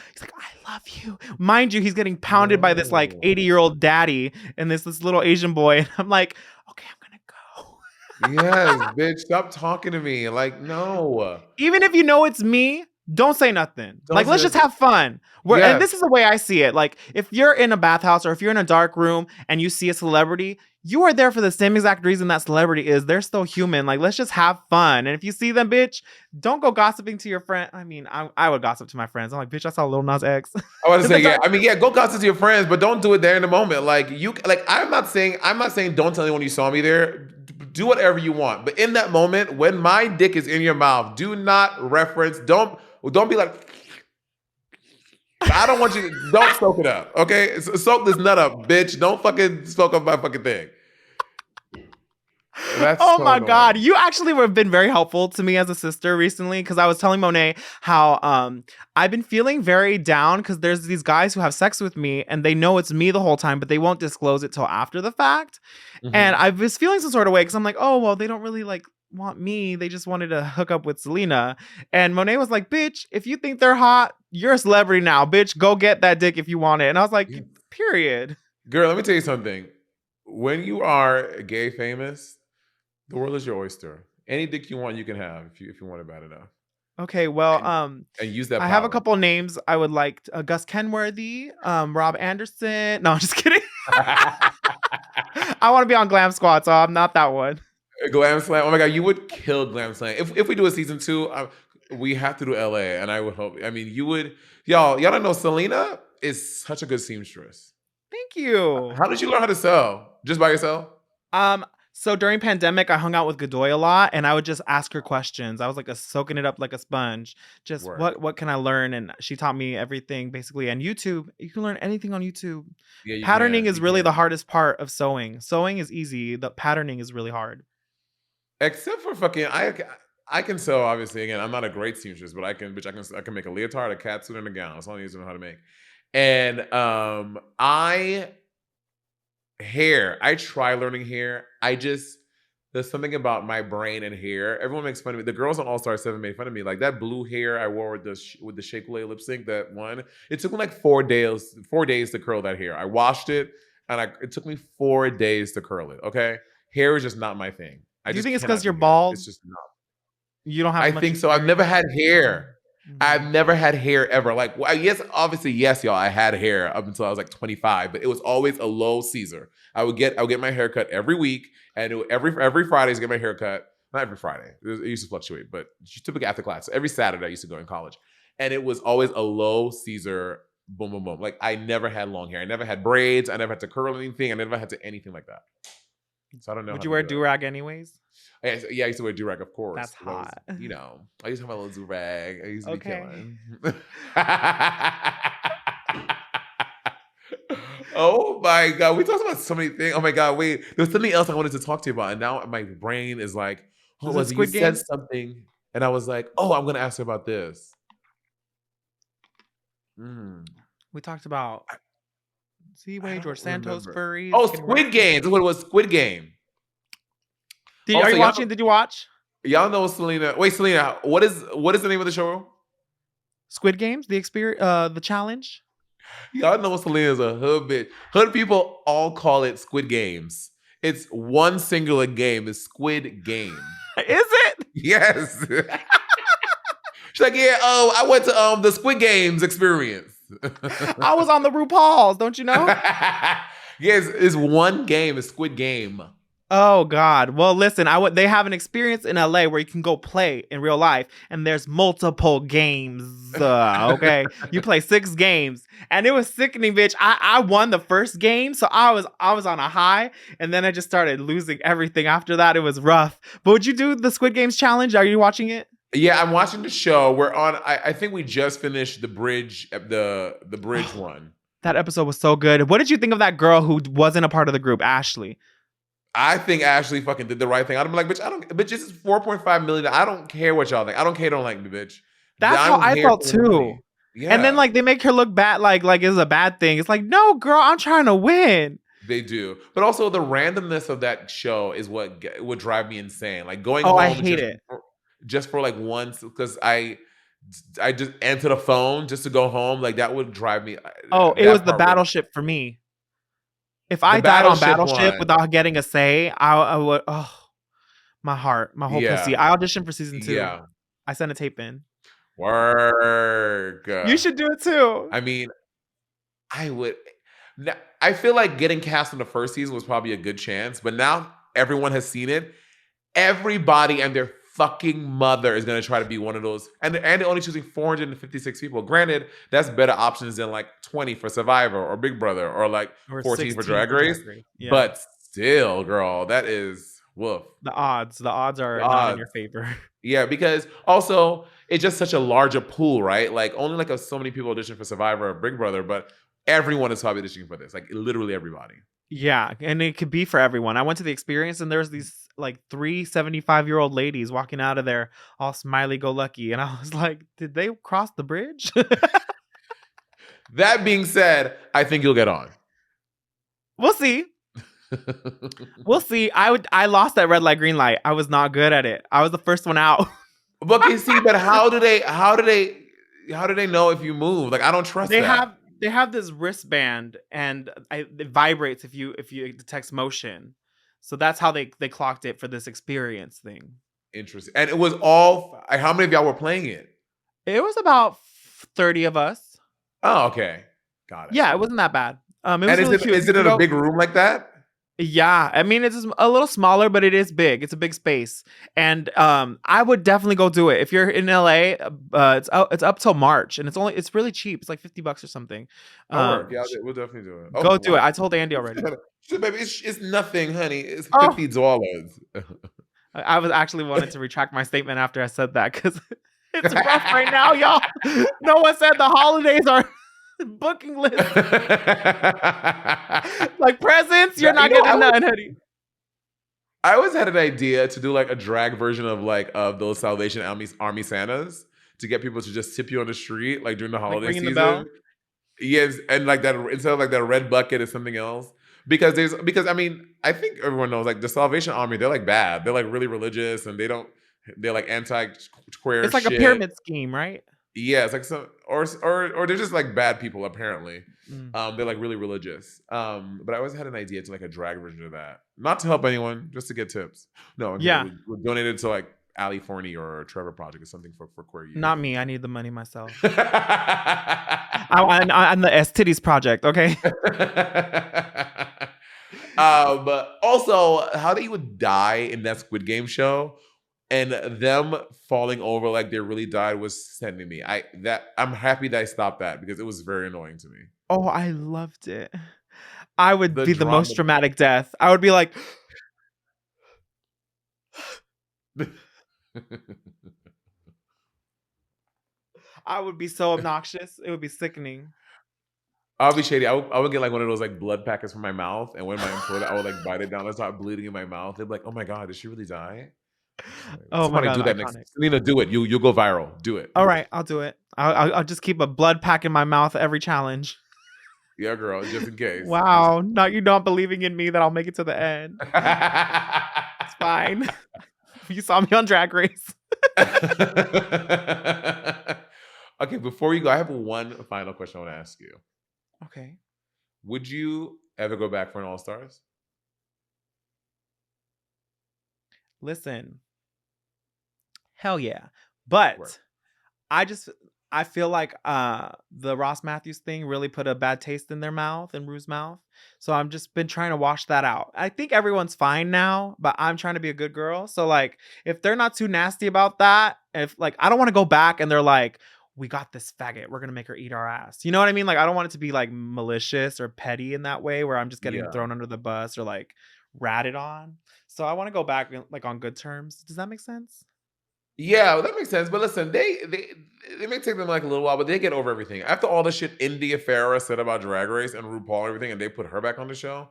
love you. Mind you, he's getting pounded by this like No. 80-year-old daddy and this little Asian boy. And I'm like, okay, I'm gonna go. Yes, bitch, stop talking to me. Like, no. Even if you know it's me, don't say nothing. Don't Like, say let's just that. have fun. And Yes. this is the way I see it. Like, if you're in a bathhouse or if you're in a dark room and you see a celebrity, you are there for the same exact reason that celebrity is. They're still human. Like, let's just have fun. And if you see them, bitch, don't go gossiping to your friend. I mean, I would gossip to my friends. I'm like, bitch, I saw Lil Nas X. I want to In the say, yeah. dark. I mean, yeah, go gossip to your friends, but don't do it there in the moment. I'm not saying don't tell anyone you saw me there. Do whatever you want. But in that moment, when my dick is in your mouth, do not reference, don't be like, I don't want you, don't soak it up. Okay? Soak this nut up, bitch. Don't fucking soak up my fucking thing. That's Oh so my God. annoying. You actually have been very helpful to me as a sister recently because I was telling Monet how I've been feeling very down because there's these guys who have sex with me and they know it's me the whole time, but they won't disclose it till after the fact. And Mhm. I was feeling some sort of way because I'm like, oh, well, they don't really like want me. They just wanted to hook up with Salina. And Monet was like, bitch, if you think they're hot, you're a celebrity now. Bitch, go get that dick if you want it. And I was like, Yeah. period. Girl, let me tell you something. When you are gay famous, the world is your oyster. Any dick you want, you can have if you want it bad enough. Okay, well, And, and use that I have a power. couple names I would like. Gus Kenworthy, Rob Anderson. No, I'm just kidding. I want to be on Glam Squad, so I'm not that one. Glam Slam. Oh my god, you would kill Glam Slam. If we do a season 2, we have to do LA, and I would hope. I mean, you would. Y'all don't know Salina is such a good seamstress. Thank you. How did you learn how to sew? Just by yourself? So during pandemic, I hung out with Godoy a lot, and I would just ask her questions. I was like soaking it up like a sponge. Just Work. what can I learn? And she taught me everything basically. And YouTube, you can learn anything on YouTube. Yeah, you Patterning can. is You really the can. hardest part of sewing. Sewing is easy. The patterning is really hard. Except for fucking, I can sew. Obviously, again, I'm not a great seamstress, but I can. Bitch, I can make a leotard, a catsuit, and a gown. That's all I need to know how to make. And I try learning hair. There's something about my brain and hair. Everyone makes fun of me. The girls on All Star 7 made fun of me. Like that blue hair I wore with the Shea Coulee lip sync, that one. It took me like 4 days to curl that hair. I washed it and it took me 4 days to curl it. Okay, hair is just not my thing. I Do you just think it's because cannot you're do hair. bald? It's just not. You don't have I much think so. I've never experience? had hair. I've Mhm. never had hair ever. Like, well, yes, obviously, yes, y'all. I had hair up until I was like 25, but it was always a low Caesar. I would get my hair cut every week, and every Friday to get my hair cut. Not every Friday. It used to fluctuate, but typically after class. So every Saturday I used to go in college, and it was always a low Caesar. Boom, boom, boom. Like I never had long hair. I never had braids. I never had to curl anything. I never had to anything like that. So I don't know how Would to you wear do a that. do-rag anyways? Yeah, I used to wear do-rag, of course. That's 'Cause I was, hot. I used to have my little do-rag. I used to be Okay. killing. Oh my god, we talked about so many things. Oh my god, wait, there's something else I wanted to talk to you about, and now my brain is like, what Was it was it? You Squid said Games? something, and I was like, oh, I'm gonna ask you about this. Mm, We talked about I Seaway, George don't Santos, remember. furries, Oh, getting Squid rescued. Game. That's what it was. Squid Game. Are Also, you watching? Did you watch y'all know Selena. Wait, Selena, what is the name of the show? Squid Games? The experience, the challenge. Y'all know Selena's a hood bitch. Hood people all call it Squid Games. It's one singular game. It's Squid Game. Is it? Yes. She's like, yeah. Oh, I went to the Squid Games experience. I was on the RuPaul's. Don't you know? Yes, it's one game. It's Squid Game. Oh God. Well, listen, they have an experience in LA where you can go play in real life and there's multiple games. Okay. You play 6 games and it was sickening, bitch. I won the first game, so I was on a high and then I just started losing everything after that. It was rough. But would you do the Squid Games challenge? Are you watching it? Yeah, I'm watching the show. We're on. I think we just finished the bridge, the bridge Oh, one. that episode was so good. What did you think of that girl who wasn't a part of the group, Ashley? I think Ashley fucking did the right thing. I'd be like, bitch, this is 4.5 million. I don't care what y'all think. I don't care, don't like me, bitch. That's how I'm I here felt for the too. money. And then Yeah, like they make her look bad, like it's a bad thing. It's like, no, girl, I'm trying to win. they do. But also the randomness of that show is what would drive me insane. Like going Oh, I home hate it. just for like once, because I just answer the phone just to go home. Like that would drive me. Oh, it was That the part really. Battleship for me. If The I died on Battleship Battleship one. without getting a say, I would. Oh, my heart, my whole pussy. Yeah. I auditioned for season 2. Yeah. I sent a tape in. Work. You should do it too. I mean, I would. I feel like getting cast in the first season was probably a good chance, but now everyone has seen it. Everybody and their fucking mother is going to try to be one of those, and they're only choosing 456 people. Granted, that's better options than like 20 for Survivor or Big Brother or like Or 14 for 16 Drag for Drag Race. Race. Yeah. But still, girl, that is woof. The odds The are not in odds. your favor. Yeah, because also it's just such a larger pool, right? Like only like so many people audition for Survivor or Big Brother, but everyone is probably auditioning for this. Like literally everybody. Yeah, and it could be for everyone. I went to the experience and there's these like 3 75-year-old ladies walking out of there all smiley go lucky. And I was like, did they cross the bridge? That being said, I think you'll get on. We'll see. We'll see. I lost that red light, green light. I was not good at it. I was the first one out. But you see, but how do they know if you move? Like I don't trust that. They have this wristband and it vibrates if you detect motion. So that's how they clocked it for this experience thing. Interesting. And it was all like, how many of y'all were playing it? It was about 30 of us. Oh, okay. Got it. Yeah, it wasn't that bad. It was And really cute. is it in a big room like that? Yeah, I mean it's a little smaller, but it is big. It's a big space, and I would definitely go do it if you're in LA. It's up till March, and it's really cheap. It's like $50 or something. Yeah, we'll definitely do it. Go do it. I told Andy already. Baby, it's nothing, honey. It's Oh. $50. I was actually wanted to retract my statement after I said that because it's rough right now, y'all. No one said the holidays are booking list. Like presents, you're not getting nothing, honey. I always had an idea to do like a drag version of like of those Salvation Army Santas to get people to just tip you on the street like during the holiday ringing the season. bell? Yes, and like that instead of like that red bucket is something else. Because I mean I think everyone knows like the Salvation Army, they're like bad. They're like really religious and they're like anti-queer. It's like shit. a pyramid scheme, right? Yeah, it's like some or they're just like bad people apparently. They're like really religious. But I always had an idea to like a drag version of that, not to help anyone, just to get tips. No, Yeah, we donated to like Ali Forney or Trevor Project or something for queer youth. not me. I need the money myself. I'm the EsTitties project. Okay. But also, how they would die in that Squid Game show. And them falling over like they really died was sending me. I'm happy that I stopped that because it was very annoying to me. Oh, I loved it. I would be the drama. most dramatic death. I would be like, I would be so obnoxious. It would be sickening. I'll be shady. I would get like one of those like blood packets from my mouth, and when my implode, I would like bite it down and start bleeding in my mouth. They'd be like, "Oh my god, did she really die?" Oh Somebody my god, do that iconic. next. Salina, do it. You'll go viral. Do it. All right, I'll do it. I'll just keep a blood pack in my mouth every challenge. Yeah, girl, just in case. Wow, not you not believing in me that I'll make it to the end. It's fine. You saw me on Drag Race. Okay, before you go, I have one final question I want to ask you. Okay. Would you ever go back for an All Stars? Listen. Hell yeah. But Work. I feel like the Ross Matthews thing really put a bad taste in their mouth, in Rue's mouth. So I'm just been trying to wash that out. I think everyone's fine now, but I'm trying to be a good girl. So like if they're not too nasty about that, if like I don't want to go back and they're like, we got this faggot, we're gonna make her eat our ass. You know what I mean? Like I don't want it to be like malicious or petty in that way where I'm just getting thrown under the bus or like ratted on. So I want to go back like on good terms. Does that make sense? Yeah, well, that makes sense. But listen, they may take them like a little while, but they get over everything. After all the shit India Farah said about Drag Race and RuPaul and everything, and they put her back on the show.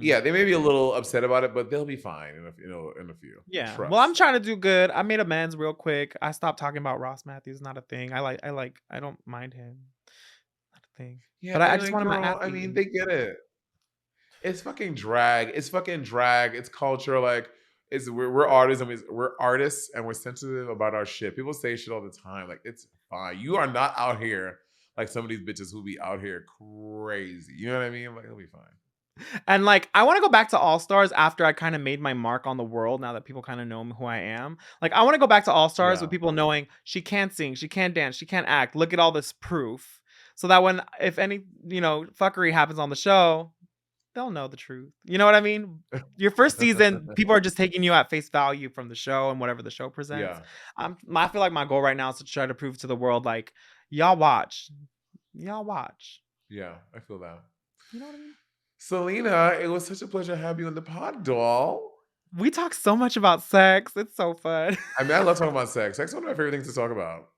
Yeah, they may be a little upset about it, but they'll be fine in a few. Yeah. Trust. Well, I'm trying to do good. I made amends real quick. I stopped talking about Ross Matthews. Not a thing. I don't mind him. Not a thing. Yeah, but I just want him. I mean, they get it. It's fucking drag. It's fucking drag. It's culture. Like, we're artists and we're artists and we're sensitive about our shit. People say shit all the time. Like, it's fine. You are not out here like some of these bitches who be out here crazy. You know what I mean? I'm like, it'll be fine. And like, I want to go back to All Stars after I kind of made my mark on the world. Now that people kind of know who I am, like, I want to go back to All Stars Yeah. with people knowing she can't sing, she can't dance, she can't act. Look at all this proof, so that when if any fuckery happens on the show, they'll know the truth. You know what I mean? Your first season, people are just taking you at face value from the show and whatever the show presents. Yeah. I feel like my goal right now is to try to prove to the world, like, y'all watch. Yeah, I feel that. You know what I mean? Salina, it was such a pleasure to have you on the pod, doll. We talk so much about sex. It's so fun. I mean, I love talking about sex. Sex is one of my favorite things to talk about.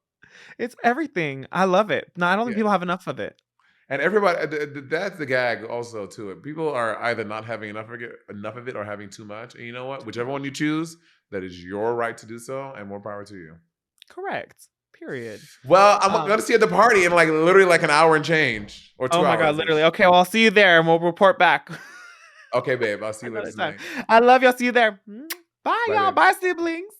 It's everything. I love it. No, I don't think Yeah. people have enough of it. And everybody, that's the gag also to it. People are either not having enough of it or having too much. And you know what? Whichever one you choose, that is your right to do so, and more power to you. Correct. Period. Well, I'm going to see you at the party in like literally like an hour and change or 2 hours. Oh my God, literally. Okay, well, I'll see you there and we'll report back. Okay, babe. I'll see you later Another time. tonight. I love y'all. See you there. Bye, Bye, y'all. babe. Bye, siblings.